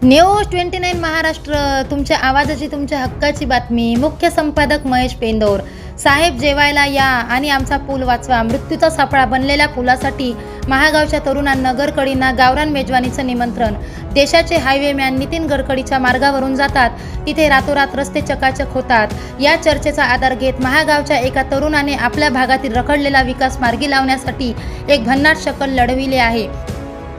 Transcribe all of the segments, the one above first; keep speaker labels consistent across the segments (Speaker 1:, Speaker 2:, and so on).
Speaker 1: News 29 Maharashtra, तुमच्या आवाजाची, तुमच्या हक्काची बातमी. मुख्य संपादक महेश पेंदोर. साहेब जेवायला या आणि आमचा पूल वाचवा. मृत्यूचा सापळा बनलेल्या पुलासाठी महागावच्या तरुणांना, गडकरींना गावरान मेजवानीचं निमंत्रण. देशाचे हायवेमॅन नितीन गडकरीच्या मार्गावरून जातात, तिथे रातोरात रस्ते चकाचक होतात. या चर्चेचा आधार घेत महागावच्या एका तरुणाने आपल्या भागातील रखडलेला विकास मार्गी लावण्यासाठी एक भन्नाट शकल लढविले आहे.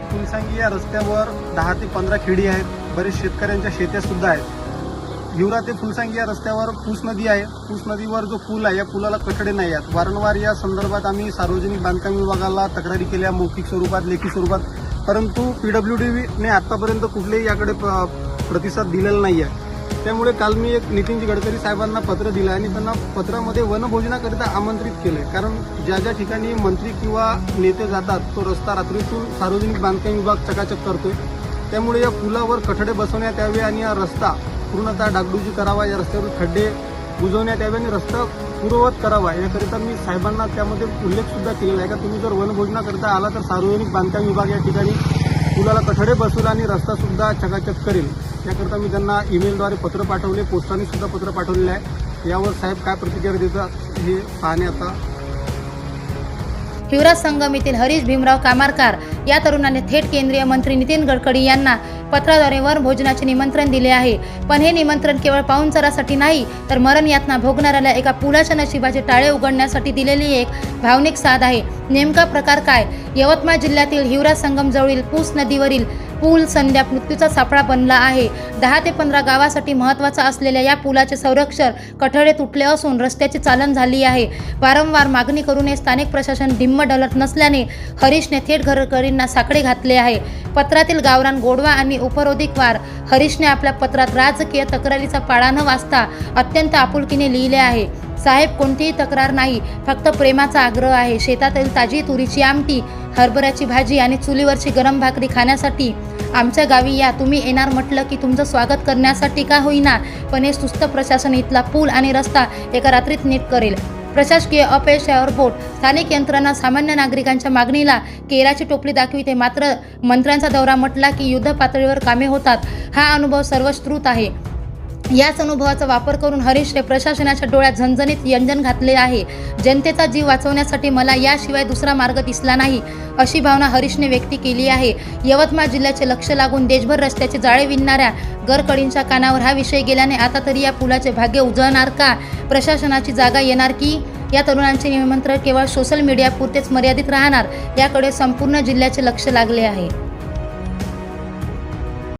Speaker 2: फुलसांगी या रस्त्यावर 10 ते 15 खेडी आहेत. बरेच शेतकऱ्यांच्या शेत्या सुद्धा आहेत. हिवरा ते फुलसांगी या रस्त्यावर पूस नदी आहे. पूस नदीवर जो पूल आहे, या पुलाला कठडे नाही आहेत. वारंवार या संदर्भात आम्ही सार्वजनिक बांधकाम विभागाला तक्रारी केल्या, मौखिक स्वरूपात, लेखी स्वरूपात, परंतु PWDने आतापर्यंत कुठलेही याकडे प्रतिसाद दिलेला नाही आहे. त्यामुळे काल मी एक नितीनजी गडकरी साहेबांना पत्र दिलं आणि त्यांना पत्रामध्ये वनभोजनाकरिता आमंत्रित केले. कारण ज्या ज्या ठिकाणी मंत्री किंवा नेते जातात, तो रस्ता रात्रीतून सार्वजनिक बांधकाम विभाग चकाचक करतोय. त्यामुळे या पुलावर कठडे बसवण्यात यावे आणि हा रस्ता पूर्णतः डागडुजी करावा, या रस्त्यावर खड्डे बुजवण्यात यावे आणि रस्ता पूर्ववत करावा. याकरिता मी साहेबांना त्यामध्ये उल्लेख सुद्धा केलेला आहे का तुम्ही जर वनभोजनाकरिता आला तर सार्वजनिक बांधकाम विभाग या ठिकाणी पुलाला कठडे बसवेल आणि रस्ता सुद्धा चकाचक करेल. याकरता मी त्यांना ईमेलद्वारे पत्र पाठवले, पोस्टाने सुद्धा पत्र पाठवलेले आहे. यावर साहेब काय प्रतिक्रिया देतात हे पाहणे आता.
Speaker 1: हिवरा संगम येथील हरीश भीमराव कामारकार या तरुणाने थेट केंद्रीय मंत्री नितीन गडकरी यांना पत्राद्वारे वनभोजनाचे निमंत्रण दिले आहे. पण हे निमंत्रण केवळ पाहुणचारासाठी नाही, तर मरण यातना भोगणाऱ्याला एका पुलाच्या नशिबाचे टाळे उघडण्यासाठी दिलेली एक भावनिक साथ आहे. नेमका प्रकार काय? यवतमाळ जिल्ह्यातील हिवरा संगम जवळील पूस नदीवरील पूल सध्या मृत्यूचा सापळा बनला आहे. 10 ते 15 गावासाठी महत्त्वाचा असलेल्या या पुलाचे संरक्षण कठडे तुटले असून रस्त्याची चालन झाली आहे. वारंवार मागणी करूनही स्थानिक प्रशासन ढिम्म डलत नसल्याने हरीशने थेट गडकरींना साकडे घातले आहे. पत्रातील गावरान गोडवा आणि उपरोधिक वार हरीशने आपल्या पत्रात राजकीय तक्रारीचा पाळा न वाचता अत्यंत आपुलकीने लिहिले आहे. साहेब, कोणतीही तक्रार नाही, फक्त प्रेमाचा आग्रह आहे. शेतातील ताजी तुरीची आमटी, हरभऱ्याची भाजी आणि चुलीवरची गरम भाकरी खाण्यासाठी आमच्या गावी या. तुम्ही येणार म्हटलं की तुमचं स्वागत करण्यासाठी का होईना, पण हे सुस्त प्रशासन इथला पूल आणि रस्ता एका रात्रीत नीट करेल. प्रशासकीय अपयशावर बोट. स्थानिक यंत्रणा सामान्य नागरिकांच्या मागणीला केराची टोपली दाखविते, मात्र मंत्र्यांचा दौरा म्हटला की युद्ध पातळीवर कामे होतात. हा अनुभव सर्वश्रुत आहे. याच अनुभवाचा वापर करून हरीशने प्रशासनाच्या डोळ्यात झणझणीत व्यंजन घातले आहे. जनतेचा जीव वाचवण्यासाठी मला याशिवाय दुसरा मार्ग दिसला नाही, अशी भावना हरीशने व्यक्त केली आहे. यवतमाळ जिल्ह्याचे लक्ष लागून देशभर रस्त्याचे जाळे विणणाऱ्या गडकरींच्या कानावर हा विषय गेल्याने आता तरी या पुलाचे भाग्य उजळणार का? प्रशासनाची जागा येणार की या तरुणांचे निमंत्रण केवळ सोशल मीडियापुरतेच मर्यादित राहणार? याकडे संपूर्ण जिल्ह्याचे लक्ष लागले आहे.